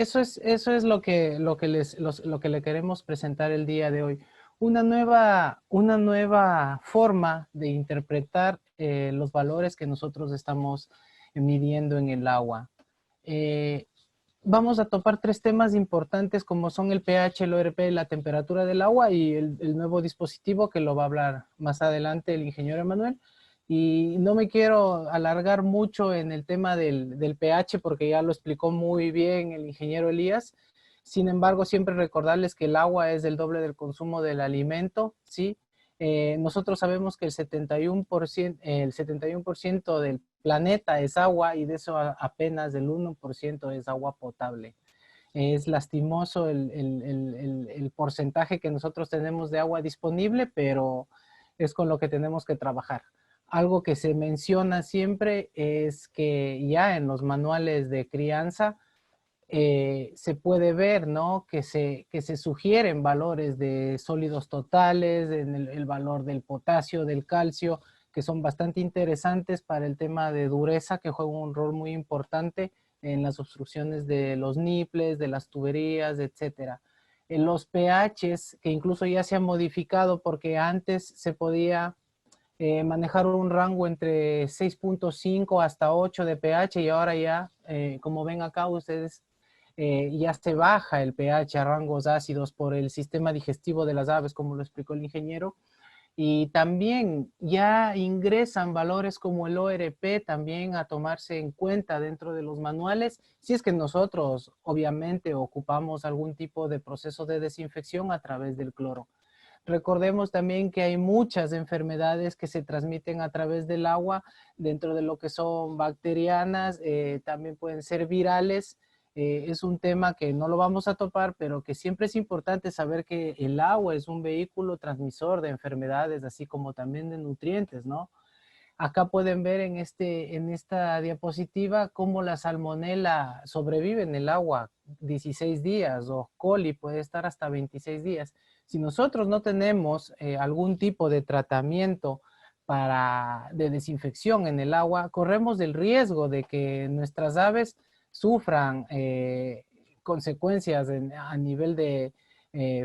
eso es lo que le queremos presentar el día de hoy. Una nueva forma de interpretar los valores que nosotros estamos midiendo en el agua. Eh, Vamos a topar tres temas importantes como son el pH, el ORP, la temperatura del agua y el nuevo dispositivo que lo va a hablar más adelante el ingeniero Emanuel. Y no me quiero alargar mucho en el tema del pH porque ya lo explicó muy bien el ingeniero Elías. Sin embargo, siempre recordarles que el agua es el doble del consumo del alimento, ¿sí? Nosotros sabemos que el 71% del planeta es agua y de eso apenas el 1% es agua potable. Es lastimoso el porcentaje que nosotros tenemos de agua disponible, pero es con lo que tenemos que trabajar. Algo que se menciona siempre es que ya en los manuales de crianza se puede ver, ¿no? Que se sugieren valores de sólidos totales, en el valor del potasio, del calcio, que son bastante interesantes para el tema de dureza, que juega un rol muy importante en las obstrucciones de los niples, de las tuberías, etcétera. En los pHs, que incluso ya se han modificado porque antes se podía manejar un rango entre 6.5 hasta 8 de pH y ahora ya, como ven acá ustedes, ya se baja el pH a rangos ácidos por el sistema digestivo de las aves, como lo explicó el ingeniero. Y también ya ingresan valores como el ORP también a tomarse en cuenta dentro de los manuales, si es que nosotros obviamente ocupamos algún tipo de proceso de desinfección a través del cloro. Recordemos también que hay muchas enfermedades que se transmiten a través del agua, dentro de lo que son bacterianas, también pueden ser virales. Es un tema que no lo vamos a topar, pero que siempre es importante saber que el agua es un vehículo transmisor de enfermedades, así como también de nutrientes, ¿no? Acá pueden ver en esta diapositiva cómo la salmonela sobrevive en el agua 16 días o coli puede estar hasta 26 días. Si nosotros no tenemos algún tipo de tratamiento de desinfección en el agua, corremos el riesgo de que nuestras aves sufran consecuencias a nivel de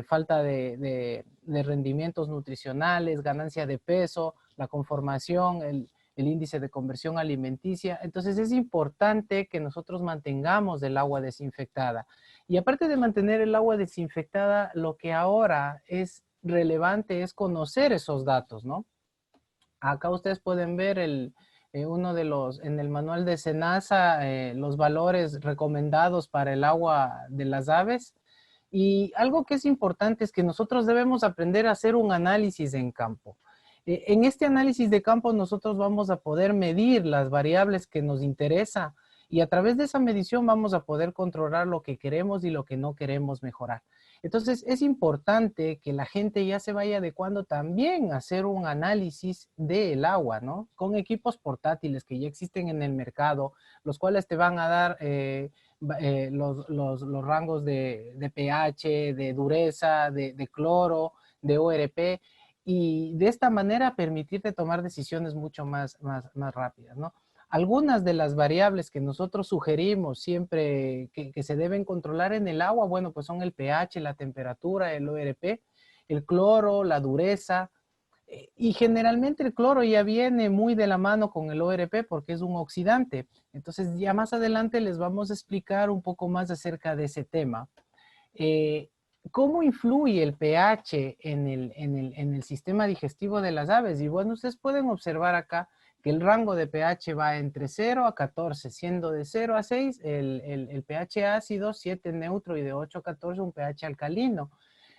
falta de rendimientos nutricionales, ganancia de peso, la conformación, el índice de conversión alimenticia. Entonces es importante que nosotros mantengamos el agua desinfectada. Y aparte de mantener el agua desinfectada, lo que ahora es relevante es conocer esos datos, ¿no? Acá ustedes pueden ver uno de en el manual de SENASA, los valores recomendados para el agua de las aves. Y algo que es importante es que nosotros debemos aprender a hacer un análisis en campo. En este análisis de campo nosotros vamos a poder medir las variables que nos interesa y a través de esa medición vamos a poder controlar lo que queremos y lo que no queremos mejorar. Entonces es importante que la gente ya se vaya adecuando también a hacer un análisis del agua, ¿no? Con equipos portátiles que ya existen en el mercado, los cuales te van a dar los rangos de pH, de dureza, de cloro, de ORP, y de esta manera permitirte tomar decisiones mucho más rápidas, ¿no? Algunas de las variables que nosotros sugerimos siempre que se deben controlar en el agua, bueno, pues son el pH, la temperatura, el ORP, el cloro, la dureza, y generalmente el cloro ya viene muy de la mano con el ORP porque es un oxidante. Entonces ya más adelante les vamos a explicar un poco más acerca de ese tema. Eh, ¿Cómo influye el pH en el sistema digestivo de las aves? Y bueno, ustedes pueden observar acá que el rango de pH va entre 0 a 14, siendo de 0 a 6 el pH ácido, 7 neutro y de 8 a 14 un pH alcalino.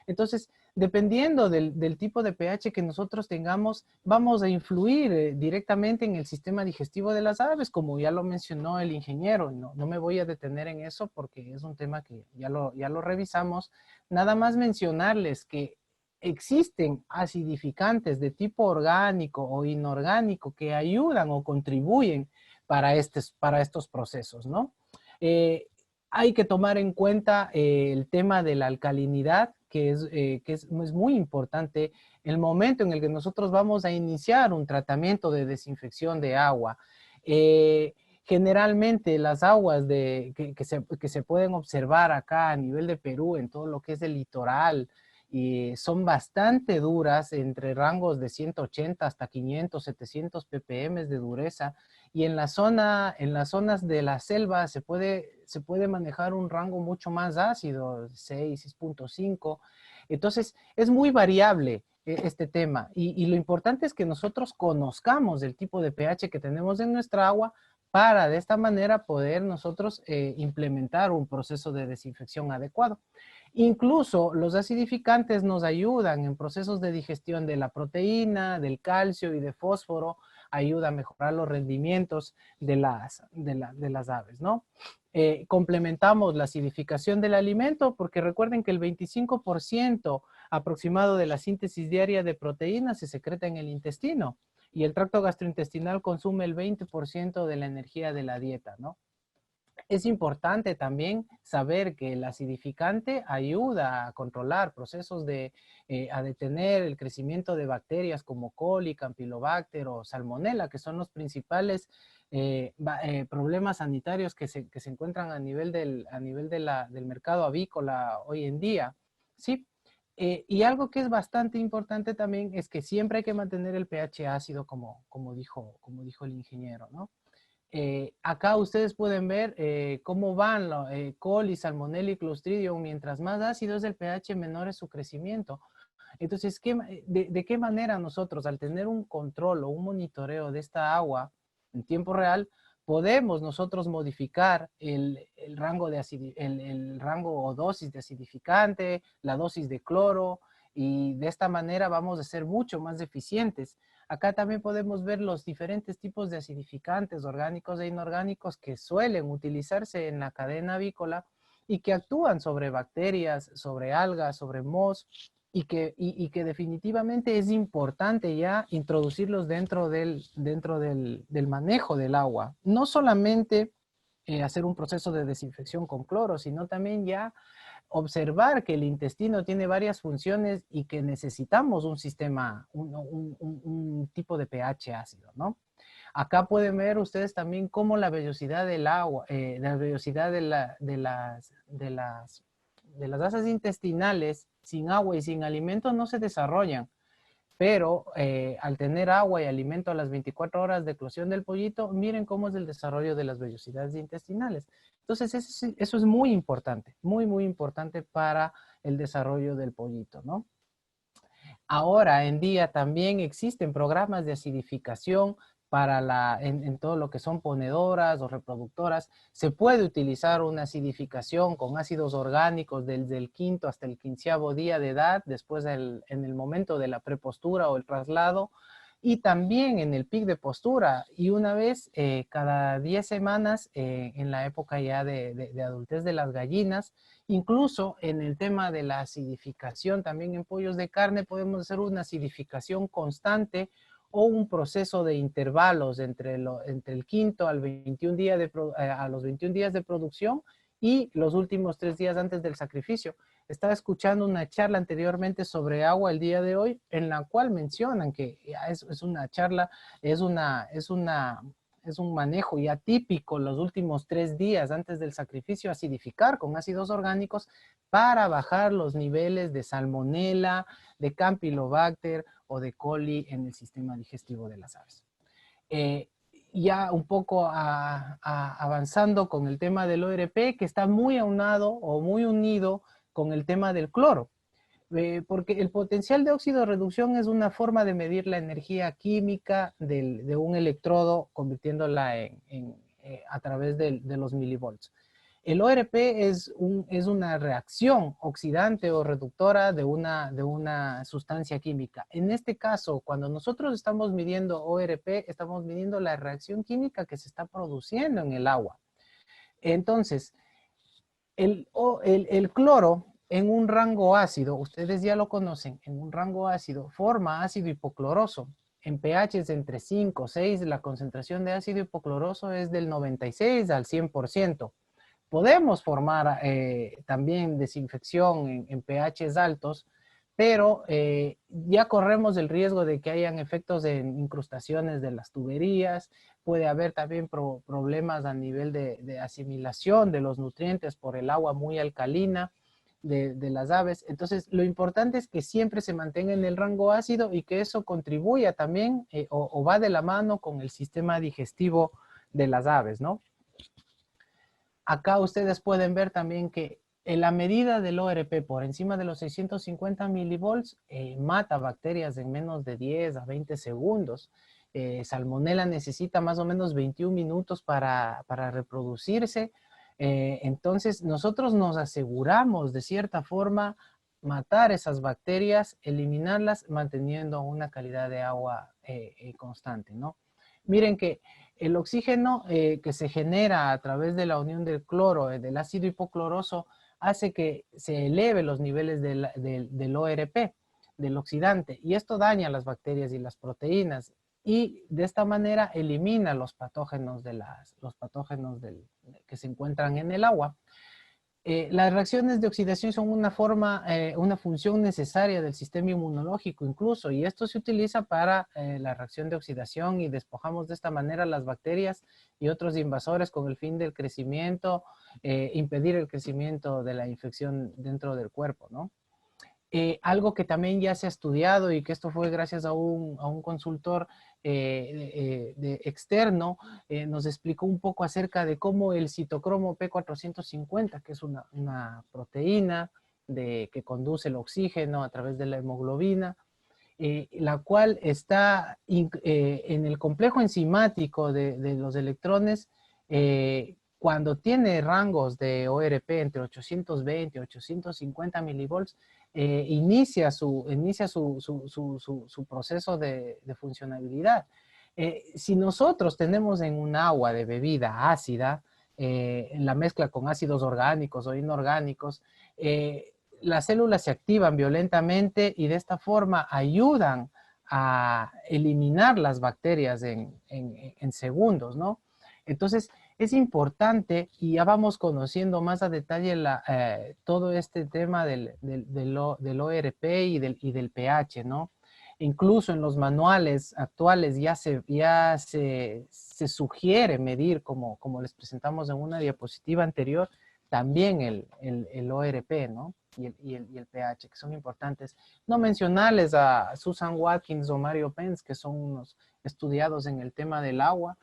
Entonces, dependiendo del tipo de pH que nosotros tengamos, vamos a influir directamente en el sistema digestivo de las aves, como ya lo mencionó el ingeniero. No me voy a detener en eso porque es un tema que ya lo revisamos. Nada más mencionarles que existen acidificantes de tipo orgánico o inorgánico que ayudan o contribuyen para estos procesos, ¿no? Eh, Hay que tomar en cuenta el tema de la alcalinidad, que es muy importante el momento en el que nosotros vamos a iniciar un tratamiento de desinfección de agua. Generalmente las aguas que se pueden observar acá a nivel de Perú, en todo lo que es el litoral, y son bastante duras, entre rangos de 180 hasta 500, 700 ppm de dureza, y en en las zonas de la selva se puede manejar un rango mucho más ácido, 6, 6.5. Entonces, es muy variable este tema, y lo importante es que nosotros conozcamos el tipo de pH que tenemos en nuestra agua para de esta manera poder nosotros implementar un proceso de desinfección adecuado. Incluso los acidificantes nos ayudan en procesos de digestión de la proteína, del calcio y de fósforo, ayuda a mejorar los rendimientos de las aves, ¿no? Complementamos la acidificación del alimento porque recuerden que el 25% aproximado de la síntesis diaria de proteínas se secreta en el intestino y el tracto gastrointestinal consume el 20% de la energía de la dieta, ¿no? Es importante también saber que el acidificante ayuda a controlar procesos a detener el crecimiento de bacterias como coli, campylobacter o salmonella, que son los principales problemas sanitarios que se encuentran a nivel del mercado avícola hoy en día, ¿sí? Y algo que es bastante importante también es que siempre hay que mantener el pH ácido como dijo el ingeniero, ¿no? Acá ustedes pueden ver cómo van coli, salmonella y clostridium. Mientras más ácido es el pH, menor es su crecimiento. Entonces, ¿de qué manera nosotros, al tener un control o un monitoreo de esta agua en tiempo real, podemos nosotros modificar el rango el rango o dosis de acidificante, la dosis de cloro, y de esta manera vamos a ser mucho más eficientes? Acá también podemos ver los diferentes tipos de acidificantes orgánicos e inorgánicos que suelen utilizarse en la cadena avícola y que actúan sobre bacterias, sobre algas, sobre mohos, y que definitivamente es importante ya introducirlos dentro del manejo del agua. No solamente hacer un proceso de desinfección con cloro, sino también ya observar que el intestino tiene varias funciones y que necesitamos un sistema, un tipo de pH ácido, ¿no? Acá pueden ver ustedes también cómo la vellosidad del agua, la vellosidad de las asas intestinales sin agua y sin alimento no se desarrollan, pero al tener agua y alimento a las 24 horas de eclosión del pollito, miren cómo es el desarrollo de las vellosidades intestinales. Entonces eso es muy importante, muy importante para el desarrollo del pollito, ¿no? Ahora en día también existen programas de acidificación en todo lo que son ponedoras o reproductoras. Se puede utilizar una acidificación con ácidos orgánicos desde el quinto hasta el 15º día de edad, después en el momento de la prepostura o el traslado, y también en el pic de postura, y una vez cada 10 semanas en la época ya de adultez de las gallinas. Incluso en el tema de la acidificación, también en pollos de carne podemos hacer una acidificación constante o un proceso de intervalos entre el quinto al 21 día a los 21 días de producción y los últimos 3 días antes del sacrificio. Estaba escuchando una charla anteriormente sobre agua el día de hoy, en la cual mencionan que es una charla, es un manejo ya típico los últimos 3 días antes del sacrificio, acidificar con ácidos orgánicos para bajar los niveles de salmonela, de campylobacter o de coli en el sistema digestivo de las aves. Ya un poco avanzando con el tema del ORP, que está muy aunado o muy unido con el tema del cloro. Porque el potencial de óxido de reducción es una forma de medir la energía química de un electrodo, convirtiéndola a través de los milivolts. El ORP es una reacción oxidante o reductora de una sustancia química. En este caso, cuando nosotros estamos midiendo ORP, estamos midiendo la reacción química que se está produciendo en el agua. Entonces, el cloro en un rango ácido, ustedes ya lo conocen, en un rango ácido, forma ácido hipocloroso. En pHs entre 5 y 6, la concentración de ácido hipocloroso es del 96 al 100%. Podemos formar también desinfección en pHs altos, pero ya corremos el riesgo de que hayan efectos de incrustaciones de las tuberías, puede haber también problemas a nivel de asimilación de los nutrientes por el agua muy alcalina de las aves. Entonces, lo importante es que siempre se mantenga en el rango ácido y que eso contribuya también o va de la mano con el sistema digestivo de las aves, ¿no? Acá ustedes pueden ver también que en la medida del ORP por encima de los 650 milivolts mata bacterias en menos de 10 a 20 segundos. Salmonella necesita más o menos 21 minutos para reproducirse. Entonces, nosotros nos aseguramos de cierta forma matar esas bacterias, eliminarlas, manteniendo una calidad de agua constante, ¿no? Miren que el oxígeno que se genera a través de la unión del cloro, del ácido hipocloroso, hace que se eleve los niveles del ORP, del oxidante, y esto daña las bacterias y las proteínas, y de esta manera elimina los patógenos, que se encuentran en el agua. Las reacciones de oxidación son una función necesaria del sistema inmunológico incluso, y esto se utiliza para la reacción de oxidación y despojamos de esta manera las bacterias y otros invasores con el fin del crecimiento, impedir el crecimiento de la infección dentro del cuerpo, ¿no? Algo que también ya se ha estudiado y que esto fue gracias a un consultor externo, nos explicó un poco acerca de cómo el citocromo P450, que es una proteína que conduce el oxígeno a través de la hemoglobina, la cual está en el complejo enzimático de los electrones, cuando tiene rangos de ORP entre 820 y 850 milivolts, inicia su proceso de funcionabilidad. Si nosotros tenemos en un agua de bebida ácida, en la mezcla con ácidos orgánicos o inorgánicos, las células se activan violentamente y de esta forma ayudan a eliminar las bacterias en segundos, ¿no? Entonces, es importante, y ya vamos conociendo más a detalle todo este tema del ORP y del pH, ¿no? Incluso en los manuales actuales ya se sugiere medir, como les presentamos en una diapositiva anterior, también el ORP, ¿no? Y el pH, que son importantes. No mencionarles a Susan Watkins o Mario Pence, que son unos estudiados en el tema del agua,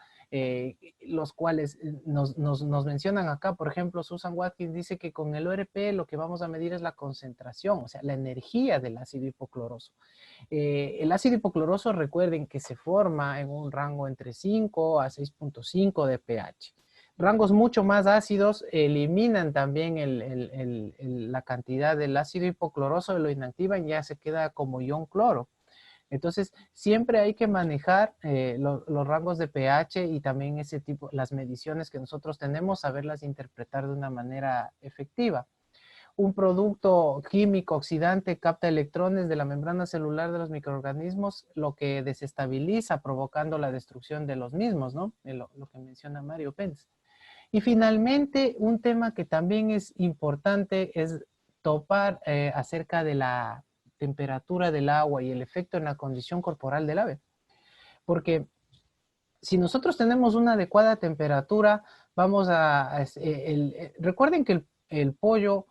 los cuales nos mencionan acá. Por ejemplo, Susan Watkins dice que con el ORP lo que vamos a medir es la concentración, o sea, la energía del ácido hipocloroso. El ácido hipocloroso, recuerden que se forma en un rango entre 5 a 6.5 de pH. Rangos mucho más ácidos eliminan también la cantidad del ácido hipocloroso, lo inactivan, ya se queda como ion cloro. Entonces, siempre hay que manejar los rangos de pH y también las mediciones que nosotros tenemos, saberlas interpretar de una manera efectiva. Un producto químico oxidante capta electrones de la membrana celular de los microorganismos, lo que desestabiliza, provocando la destrucción de los mismos, ¿no? Lo que menciona Mario Pence. Y finalmente, un tema que también es importante es topar acerca de la temperatura del agua y el efecto en la condición corporal del ave. Porque si nosotros tenemos una adecuada temperatura, recuerden que el pollo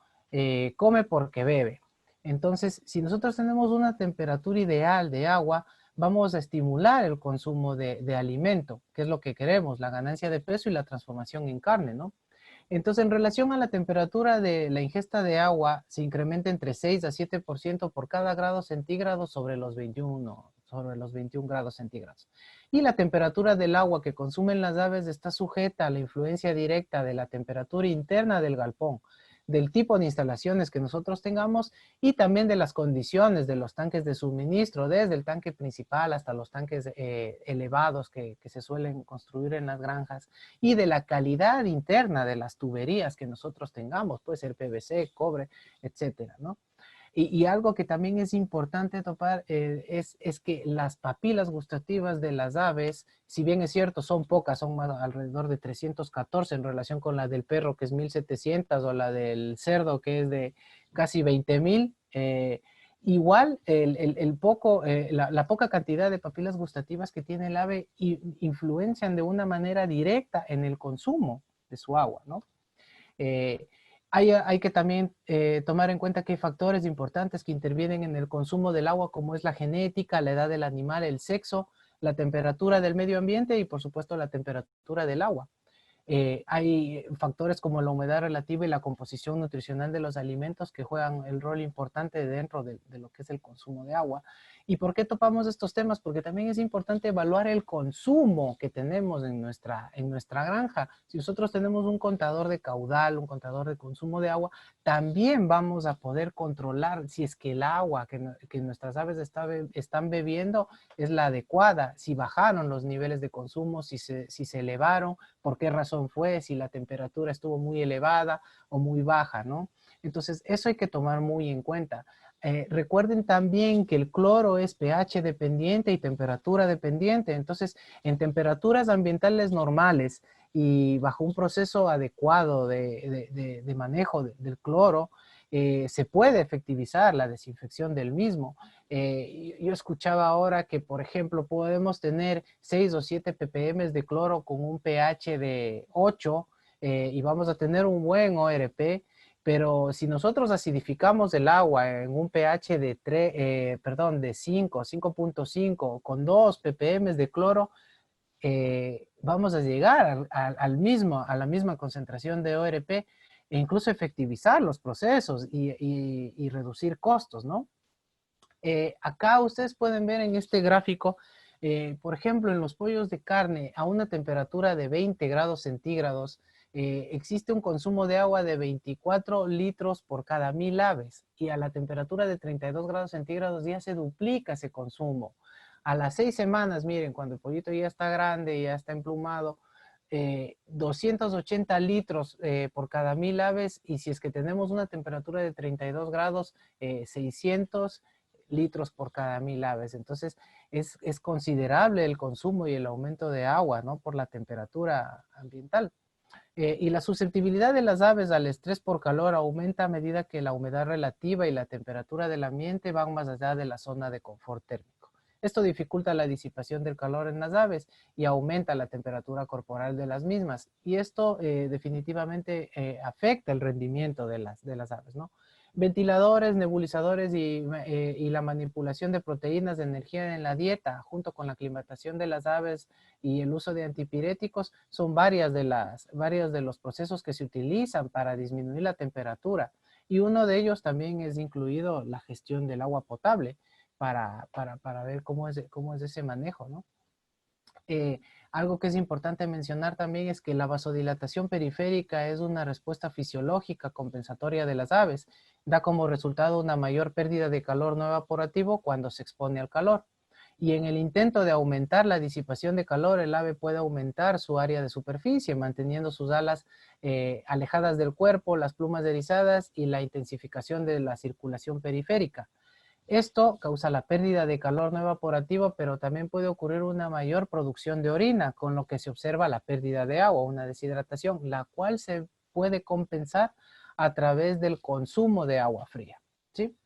come porque bebe. Entonces, si nosotros tenemos una temperatura ideal de agua, vamos a estimular el consumo de alimento, que es lo que queremos, la ganancia de peso y la transformación en carne, ¿no? Entonces, en relación a la temperatura de la ingesta de agua, se incrementa entre 6 a 7% por cada grado centígrado sobre los 21 grados centígrados. Y la temperatura del agua que consumen las aves está sujeta a la influencia directa de la temperatura interna del galpón, del tipo de instalaciones que nosotros tengamos y también de las condiciones de los tanques de suministro, desde el tanque principal hasta los tanques elevados que se suelen construir en las granjas, y de la calidad interna de las tuberías que nosotros tengamos, puede ser PVC, cobre, etcétera, ¿no? Y algo que también es importante topar es que las papilas gustativas de las aves, si bien es cierto, son pocas, son más alrededor de 314 en relación con la del perro, que es 1700, o la del cerdo, que es de casi 20,000, igual la poca cantidad de papilas gustativas que tiene el ave influencian de una manera directa en el consumo de su agua, ¿no? Eh, hay que también tomar en cuenta que hay factores importantes que intervienen en el consumo del agua, como es la genética, la edad del animal, el sexo, la temperatura del medio ambiente y, por supuesto, la temperatura del agua. Hay factores como la humedad relativa y la composición nutricional de los alimentos que juegan el rol importante dentro de lo que es el consumo de agua. ¿Y por qué topamos estos temas? Porque también es importante evaluar el consumo que tenemos en nuestra granja. Si nosotros tenemos un contador de caudal, un contador de consumo de agua, también vamos a poder controlar si es que el agua que nuestras aves están bebiendo es la adecuada, si bajaron los niveles de consumo, si se elevaron, por qué razón fue, si la temperatura estuvo muy elevada o muy baja, ¿no? Entonces, eso hay que tomar muy en cuenta. Recuerden también que el cloro es pH dependiente y temperatura dependiente. Entonces, en temperaturas ambientales normales y bajo un proceso adecuado de manejo del cloro, se puede efectivizar la desinfección del mismo. Yo escuchaba ahora que, por ejemplo, podemos tener 6 o 7 ppm de cloro con un pH de 8 y vamos a tener un buen ORP, pero si nosotros acidificamos el agua en un pH de 5, 5.5 con 2 ppm de cloro, vamos a llegar a la misma concentración de ORP e incluso efectivizar los procesos y reducir costos, ¿no? Acá ustedes pueden ver en este gráfico, por ejemplo, en los pollos de carne a una temperatura de 20 grados centígrados, existe un consumo de agua de 24 litros por cada 1000 aves y a la temperatura de 32 grados centígrados ya se duplica ese consumo. A las 6 semanas, miren, cuando el pollito ya está grande, ya está emplumado, 280 litros por cada 1000 aves y si es que tenemos una temperatura de 32 grados, 600 litros por cada 1000 aves. Entonces, es considerable el consumo y el aumento de agua, ¿no? Por la temperatura ambiental. Y la susceptibilidad de las aves al estrés por calor aumenta a medida que la humedad relativa y la temperatura del ambiente van más allá de la zona de confort térmico. Esto dificulta la disipación del calor en las aves y aumenta la temperatura corporal de las mismas. Y esto definitivamente afecta el rendimiento de las aves, ¿no? Ventiladores, nebulizadores y la manipulación de proteínas de energía en la dieta, junto con la aclimatación de las aves y el uso de antipiréticos, son varios de los procesos que se utilizan para disminuir la temperatura. Y uno de ellos también es incluido la gestión del agua potable para ver cómo es ese manejo, ¿no? Eh, Algo que es importante mencionar también es que la vasodilatación periférica es una respuesta fisiológica compensatoria de las aves. Da como resultado una mayor pérdida de calor no evaporativo cuando se expone al calor. Y en el intento de aumentar la disipación de calor, el ave puede aumentar su área de superficie, manteniendo sus alas alejadas del cuerpo, las plumas erizadas y la intensificación de la circulación periférica. Esto causa la pérdida de calor no evaporativo, pero también puede ocurrir una mayor producción de orina, con lo que se observa la pérdida de agua, una deshidratación, la cual se puede compensar a través del consumo de agua fría, ¿sí?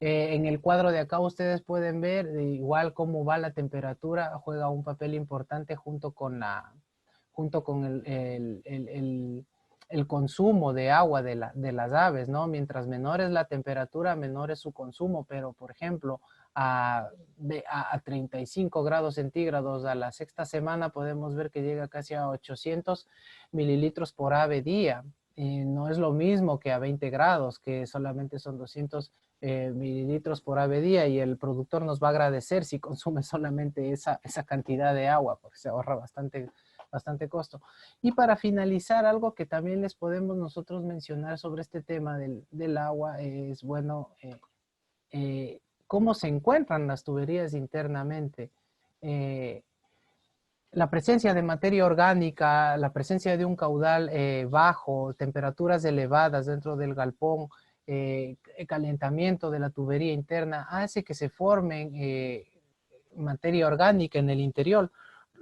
En el cuadro de acá ustedes pueden ver igual cómo va la temperatura, juega un papel importante junto con el consumo de agua de las aves, ¿no? Mientras menor es la temperatura, menor es su consumo, pero por ejemplo, a 35 grados centígrados a la sexta semana podemos ver que llega casi a 800 mililitros por ave día. No es lo mismo que a 20 grados, que solamente son 200 mililitros por ave día y el productor nos va a agradecer si consume solamente esa cantidad de agua, porque se ahorra bastante costo. Y para finalizar, algo que también les podemos nosotros mencionar sobre este tema del agua es, bueno, cómo se encuentran las tuberías internamente. La presencia de materia orgánica, la presencia de un caudal bajo, temperaturas elevadas dentro del galpón, calentamiento de la tubería interna, hace que se formen materia orgánica en el interior,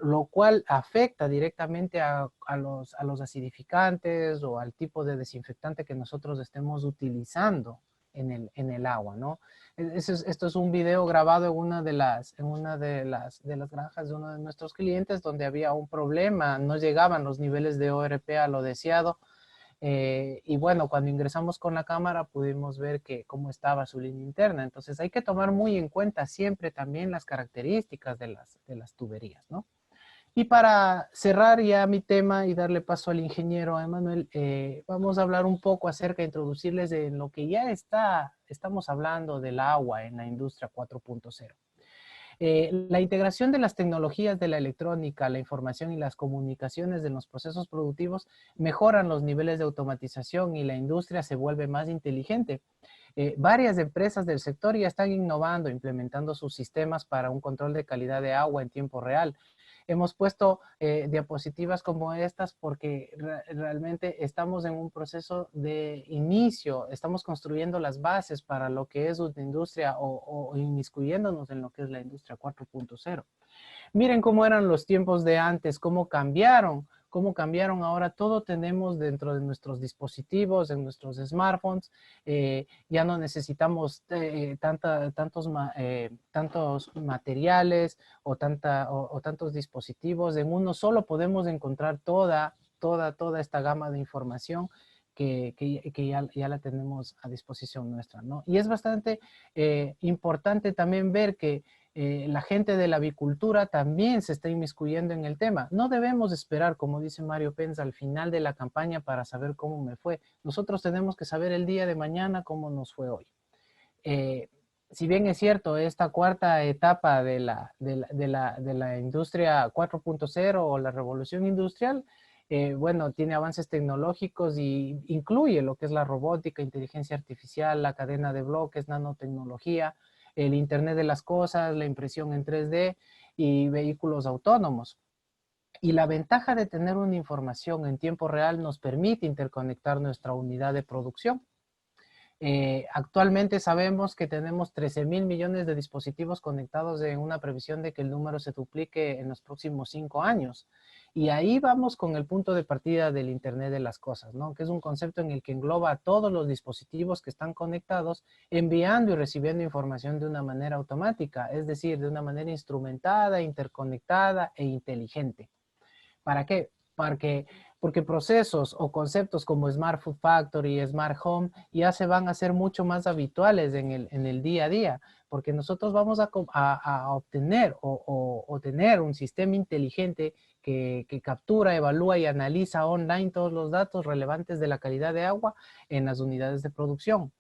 lo cual afecta directamente a los acidificantes o al tipo de desinfectante que nosotros estemos utilizando en el agua, ¿no? Esto es un video grabado en una de las granjas de uno de nuestros clientes donde había un problema, no llegaban los niveles de ORP a lo deseado. Y bueno, cuando ingresamos con la cámara pudimos ver cómo estaba su línea interna. Entonces hay que tomar muy en cuenta siempre también las características de las tuberías, ¿no? Y para cerrar ya mi tema y darle paso al ingeniero Emanuel, vamos a hablar un poco acerca, introducirles en lo que ya estamos hablando del agua en la industria 4.0. La integración de las tecnologías de la electrónica, la información y las comunicaciones en los procesos productivos mejoran los niveles de automatización y la industria se vuelve más inteligente. Varias empresas del sector ya están innovando, implementando sus sistemas para un control de calidad de agua en tiempo real. Hemos puesto diapositivas como estas porque realmente estamos en un proceso de inicio, estamos construyendo las bases para lo que es una industria o inmiscuyéndonos en lo que es la industria 4.0. Miren cómo eran los tiempos de antes, cómo cambiaron ahora. Todo tenemos dentro de nuestros dispositivos, en nuestros smartphones. Ya no necesitamos tantos materiales o tantos dispositivos. En uno solo podemos encontrar toda esta gama de información que ya la tenemos a disposición nuestra, ¿no? Y es bastante importante también ver que la gente de la avicultura también se está inmiscuyendo en el tema. No debemos esperar, como dice Mario Penza, al final de la campaña para saber cómo me fue. Nosotros tenemos que saber el día de mañana cómo nos fue hoy. Si bien es cierto, esta cuarta etapa de la industria 4.0 o la revolución industrial, bueno, tiene avances tecnológicos y incluye lo que es la robótica, inteligencia artificial, la cadena de bloques, nanotecnología, el Internet de las cosas, la impresión en 3D y vehículos autónomos. Y la ventaja de tener una información en tiempo real nos permite interconectar nuestra unidad de producción. Actualmente sabemos que tenemos 13.000 millones de dispositivos conectados en una previsión de que el número se duplique en los próximos 5 años. Y ahí vamos con el punto de partida del Internet de las cosas, ¿no? Que es un concepto en el que engloba a todos los dispositivos que están conectados, enviando y recibiendo información de una manera automática, es decir, de una manera instrumentada, interconectada e inteligente. ¿Para qué? Porque procesos o conceptos como Smart Food Factory, Smart Home, ya se van a hacer mucho más habituales en el día a día, porque nosotros vamos a obtener o tener un sistema inteligente que captura, evalúa y analiza online todos los datos relevantes de la calidad de agua en las unidades de producción.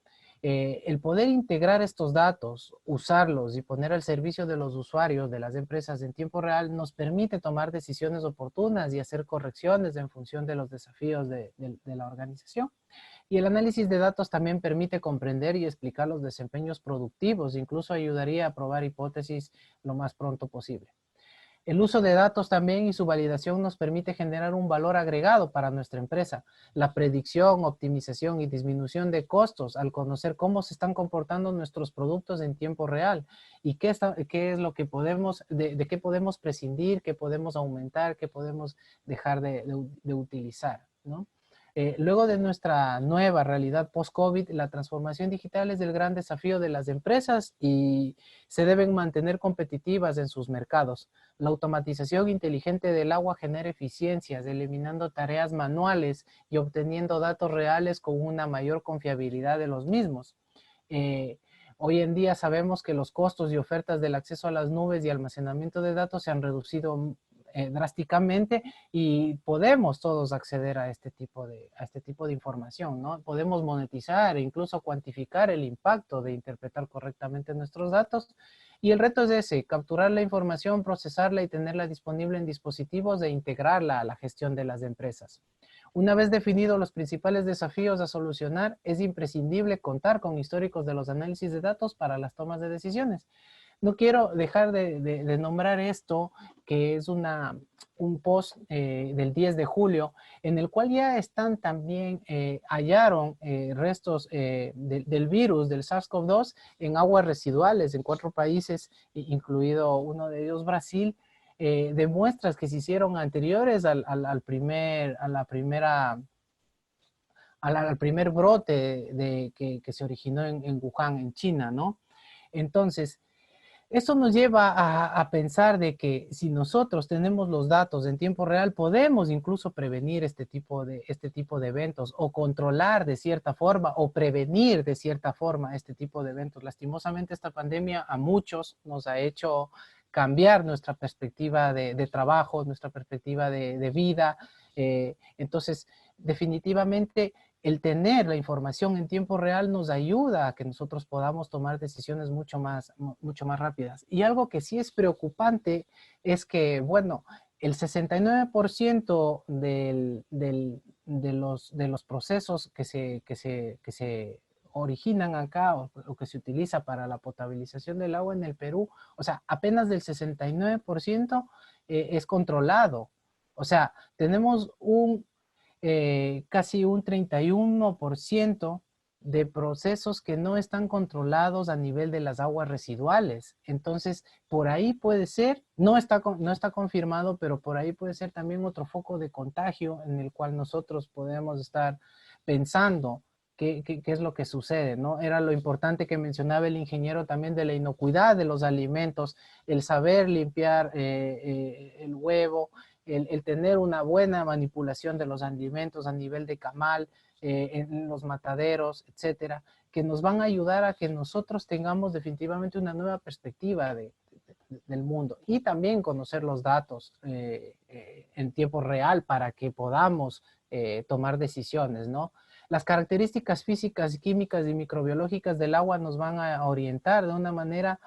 El poder integrar estos datos, usarlos y poner al servicio de los usuarios, de las empresas en tiempo real, nos permite tomar decisiones oportunas y hacer correcciones en función de los desafíos de la organización. Y el análisis de datos también permite comprender y explicar los desempeños productivos, incluso ayudaría a probar hipótesis lo más pronto posible. El uso de datos también y su validación nos permite generar un valor agregado para nuestra empresa. La predicción, optimización y disminución de costos al conocer cómo se están comportando nuestros productos en tiempo real y qué es lo que podemos, de qué podemos prescindir, qué podemos aumentar, qué podemos dejar de utilizar, ¿no? Luego de nuestra nueva realidad post-COVID, la transformación digital es el gran desafío de las empresas y se deben mantener competitivas en sus mercados. La automatización inteligente del agua genera eficiencias, eliminando tareas manuales y obteniendo datos reales con una mayor confiabilidad de los mismos. Hoy en día sabemos que los costos y ofertas del acceso a las nubes y almacenamiento de datos se han reducido drásticamente y podemos todos acceder a este tipo de información, ¿no? Podemos monetizar e incluso cuantificar el impacto de interpretar correctamente nuestros datos. Y el reto es ese, capturar la información, procesarla y tenerla disponible en dispositivos e integrarla a la gestión de las empresas. Una vez definidos los principales desafíos a solucionar, es imprescindible contar con históricos de los análisis de datos para las tomas de decisiones. No quiero dejar de nombrar esto, que es un post del 10 de julio, en el cual ya están también, hallaron restos del virus, del SARS-CoV-2, en aguas residuales en 4 países, incluido uno de ellos Brasil, de muestras que se hicieron anteriores a la primera al primer brote que se originó en Wuhan, en China, ¿no? Entonces, eso nos lleva a pensar de que si nosotros tenemos los datos en tiempo real, podemos incluso prevenir este tipo de eventos o controlar de cierta forma o prevenir de cierta forma este tipo de eventos. Lastimosamente, esta pandemia a muchos nos ha hecho cambiar nuestra perspectiva de trabajo, nuestra perspectiva de vida. Entonces, definitivamente el tener la información en tiempo real nos ayuda a que nosotros podamos tomar decisiones mucho más rápidas. Y algo que sí es preocupante es que, bueno, el 69% de los procesos que se originan acá o que se utiliza para la potabilización del agua en el Perú, o sea, apenas del 69% es controlado. O sea, tenemos casi un 31% de procesos que no están controlados a nivel de las aguas residuales. Entonces, por ahí puede ser, no está confirmado, pero por ahí puede ser también otro foco de contagio en el cual nosotros podemos estar pensando qué es lo que sucede, ¿no? Era lo importante que mencionaba el ingeniero también de la inocuidad de los alimentos, el saber limpiar el huevo, el tener una buena manipulación de los alimentos a nivel de camal, en los mataderos, etcétera, que nos van a ayudar a que nosotros tengamos definitivamente una nueva perspectiva del mundo y también conocer los datos en tiempo real para que podamos tomar decisiones, ¿no? Las características físicas, químicas y microbiológicas del agua nos van a orientar de una manera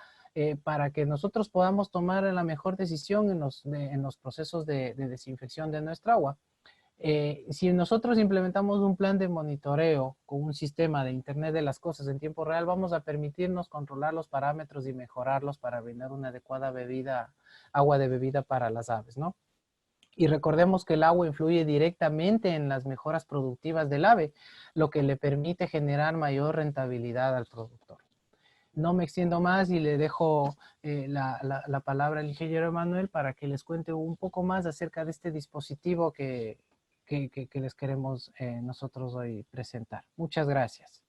para que nosotros podamos tomar la mejor decisión en los procesos de desinfección de nuestra agua. Si nosotros implementamos un plan de monitoreo con un sistema de Internet de las cosas en tiempo real, vamos a permitirnos controlar los parámetros y mejorarlos para brindar una adecuada agua de bebida para las aves, ¿no? Y recordemos que el agua influye directamente en las mejoras productivas del ave, lo que le permite generar mayor rentabilidad al productor. No me extiendo más y le dejo la palabra al ingeniero Emanuel para que les cuente un poco más acerca de este dispositivo que les queremos nosotros hoy presentar. Muchas gracias.